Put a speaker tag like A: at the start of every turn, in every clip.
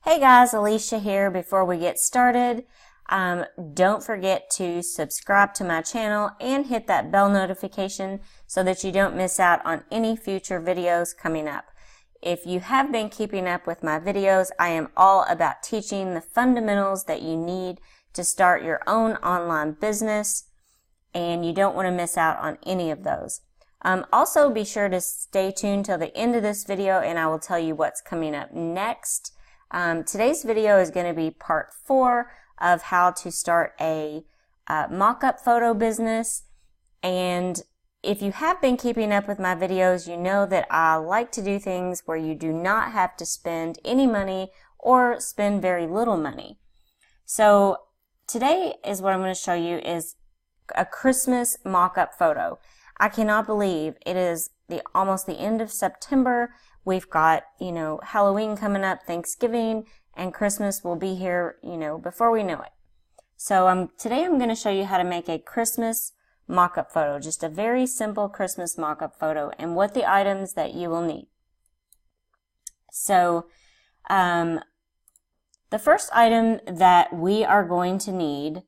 A: Hey guys, Alicia here. Before we get started, don't forget to subscribe to my channel and hit that bell notification so that you don't miss out on any future videos coming up. If you have been keeping up with my videos, I am all about teaching the fundamentals that you need to start your own online business, and you don't want to miss out on any of those. Also, be sure to stay tuned till the end of this video and I will tell you what's coming up next. Today's video is going to be part 4 of how to start a mock-up photo business. And if you have been keeping up with my videos, you know that I like to do things where you do not have to spend any money or spend very little money. So today is what I'm going to show you is a Christmas mock-up photo. I cannot believe it is almost the end of September. We've got, Halloween coming up, Thanksgiving, and Christmas will be here, before we know it. So today I'm going to show you how to make a Christmas mock-up photo, just a very simple Christmas mock-up photo, and what the items that you will need. So the first item that we are going to need,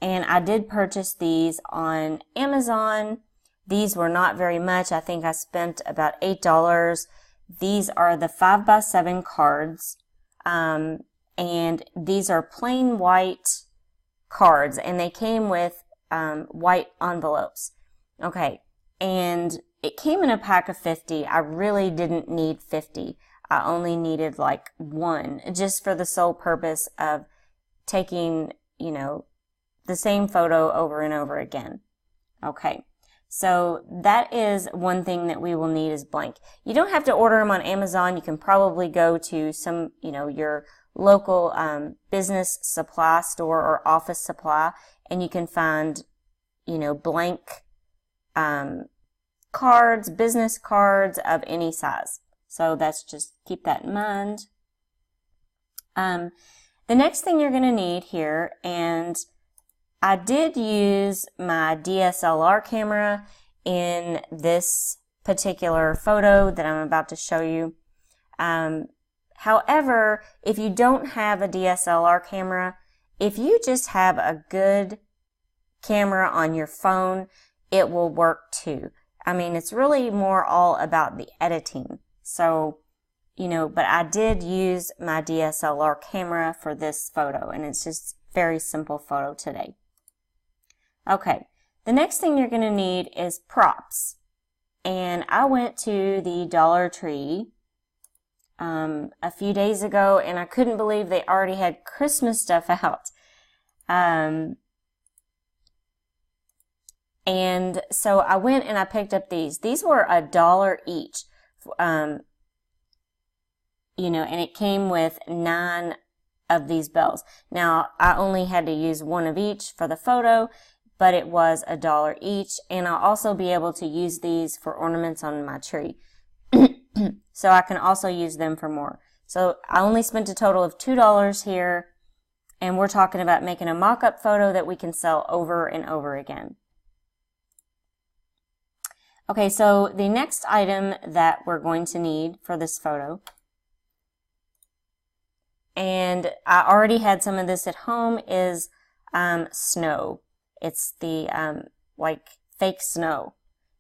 A: and I did purchase these on Amazon. These were not very much. I think I spent about $8. These are the 5x7 cards, and these are plain white cards, and they came with white envelopes. Okay, and it came in a pack of 50. I really didn't need 50. I only needed like 1, just for the sole purpose of taking, the same photo over and over again. Okay. So that is one thing that we will need is blank. You don't have to order them on Amazon. You can probably go to some, your local business supply store or office supply, and you can find, blank cards, business cards of any size. So that's just keep that in mind. The next thing you're going to need here, and I did use my DSLR camera in this particular photo that I'm about to show you. However, if you don't have a DSLR camera, if you just have a good camera on your phone, it will work too. I mean, it's really more all about the editing. So, but I did use my DSLR camera for this photo, and it's just very simple photo today. Okay, the next thing you're going to need is props. And I went to the Dollar Tree a few days ago, and I couldn't believe they already had Christmas stuff out. And so I went and I picked up these. These were $1 each, and it came with 9 of these bells. Now, I only had to use 1 of each for the photo, but it was $1 each, and I'll also be able to use these for ornaments on my tree. So I can also use them for more. So I only spent a total of $2 here, and we're talking about making a mock-up photo that we can sell over and over again. Okay, so the next item that we're going to need for this photo, and I already had some of this at home, is snow. It's the like fake snow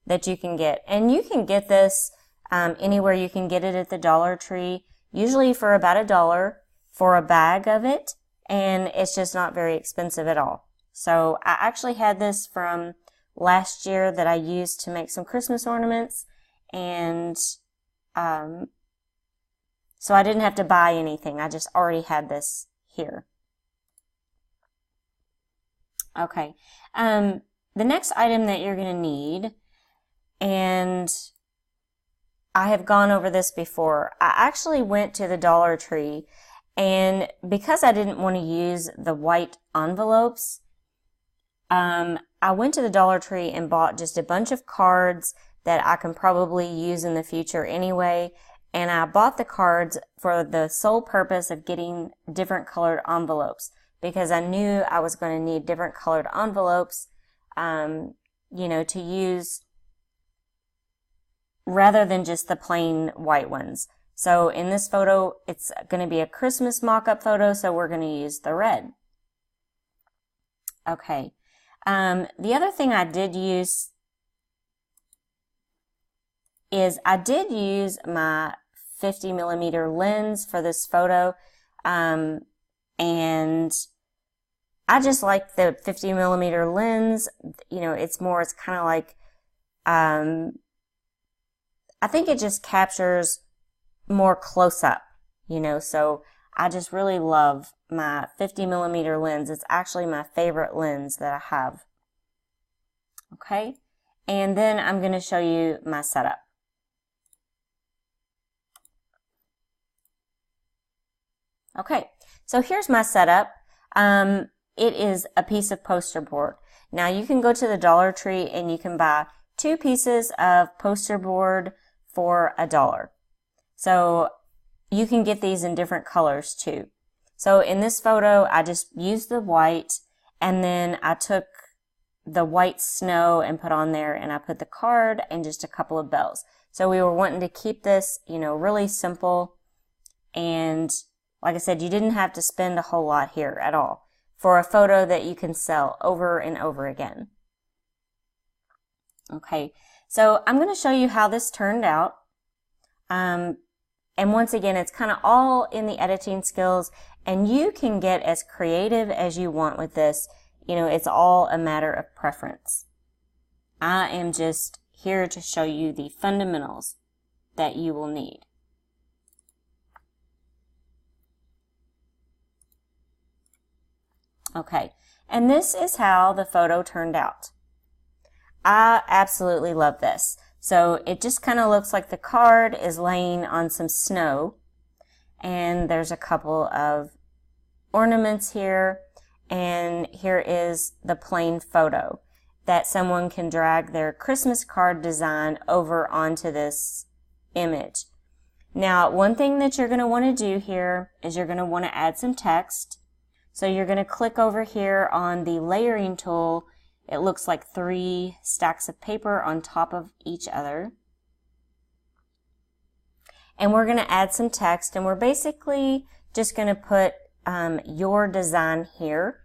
A: that you can get, and you can get this anywhere. You can get it at the Dollar Tree, usually for about $1 for a bag of it, and it's just not very expensive at all. So I actually had this from last year that I used to make some Christmas ornaments, and so I didn't have to buy anything. I just already had this here. Okay, the next item that you're going to need, and I have gone over this before, I actually went to the Dollar Tree, and because I didn't want to use the white envelopes, I went to the Dollar Tree and bought just a bunch of cards that I can probably use in the future anyway, and I bought the cards for the sole purpose of getting different colored envelopes, because I knew I was going to need different colored envelopes, to use rather than just the plain white ones. So in this photo, it's going to be a Christmas mock-up photo, so we're going to use the red. Okay. The other thing I did use is I did use my 50mm lens for this photo, and I just like the 50mm lens. You know, it's kind of like, I think it just captures more close up, you know, so I just really love my 50mm lens. It's actually my favorite lens that I have. Okay, and then I'm going to show you my setup. Okay, so here's my setup. It is a piece of poster board. Now you can go to the Dollar Tree and you can buy 2 pieces of poster board for $1. So you can get these in different colors too. So in this photo, I just used the white, and then I took the white snow and put on there, and I put the card and just a couple of bells. So we were wanting to keep this, you know, really simple. And like I said, you didn't have to spend a whole lot here at all for a photo that you can sell over and over again. Okay, so I'm going to show you how this turned out. And once again, it's kind of all in the editing skills, and you can get as creative as you want with this. You know, it's all a matter of preference. I am just here to show you the fundamentals that you will need. Okay, and this is how the photo turned out. I absolutely love this. So it just kind of looks like the card is laying on some snow, and there's a couple of ornaments here, and here is the plain photo that someone can drag their Christmas card design over onto this image. Now, one thing that you're going to want to do here is you're going to want to add some text. So you're going to click over here on the layering tool. It looks like 3 stacks of paper on top of each other. And we're going to add some text, and we're basically just going to put your design here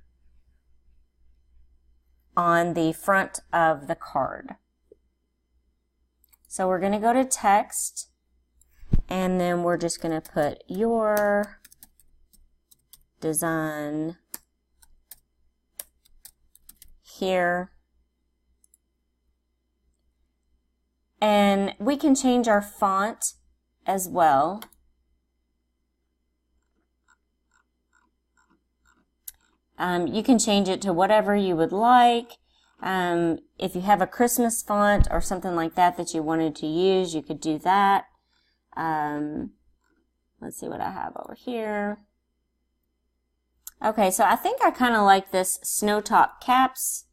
A: on the front of the card. So we're going to go to text, and then we're just going to put your design here. And we can change our font as well. You can change it to whatever you would like. If you have a Christmas font or something like that that you wanted to use, you could do that. Let's see what I have over here. Okay, so I think I kind of like this snow top caps.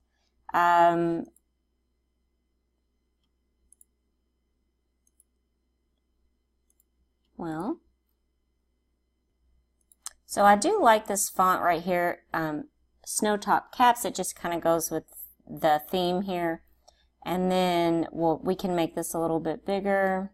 A: Well, so I do like this font right here, snow top caps. It just kind of goes with the theme here. And then we can make this a little bit bigger.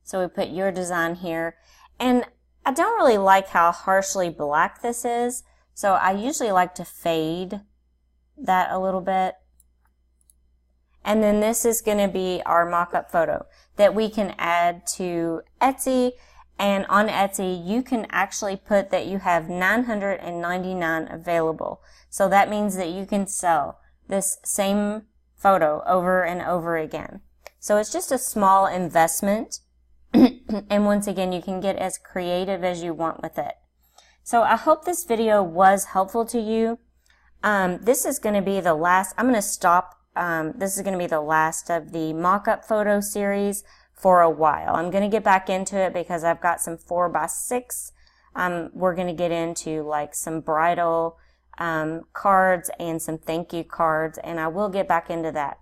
A: So we put your design here. And I don't really like how harshly black this is, so I usually like to fade that a little bit. And then this is going to be our mock-up photo that we can add to Etsy. And on Etsy, you can actually put that you have 999 available. So that means that you can sell this same photo over and over again. So it's just a small investment. And once again, you can get as creative as you want with it. So I hope this video was helpful to you. This is going to be the last. I'm going to stop. This is going to be the last of the mock-up photo series for a while. I'm going to get back into it because I've got some 4x6. We're going to get into like some bridal cards and some thank you cards, and I will get back into that.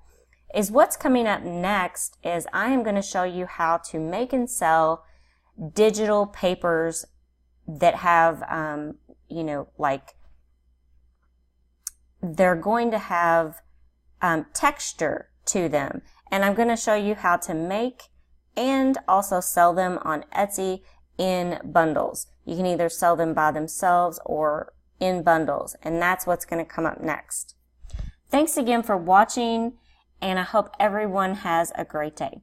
A: What's coming up next is I am going to show you how to make and sell digital papers that have, you know, like they're going to have texture to them. And I'm going to show you how to make and also sell them on Etsy in bundles. You can either sell them by themselves or in bundles, and that's what's going to come up next. Thanks again for watching, and I hope everyone has a great day.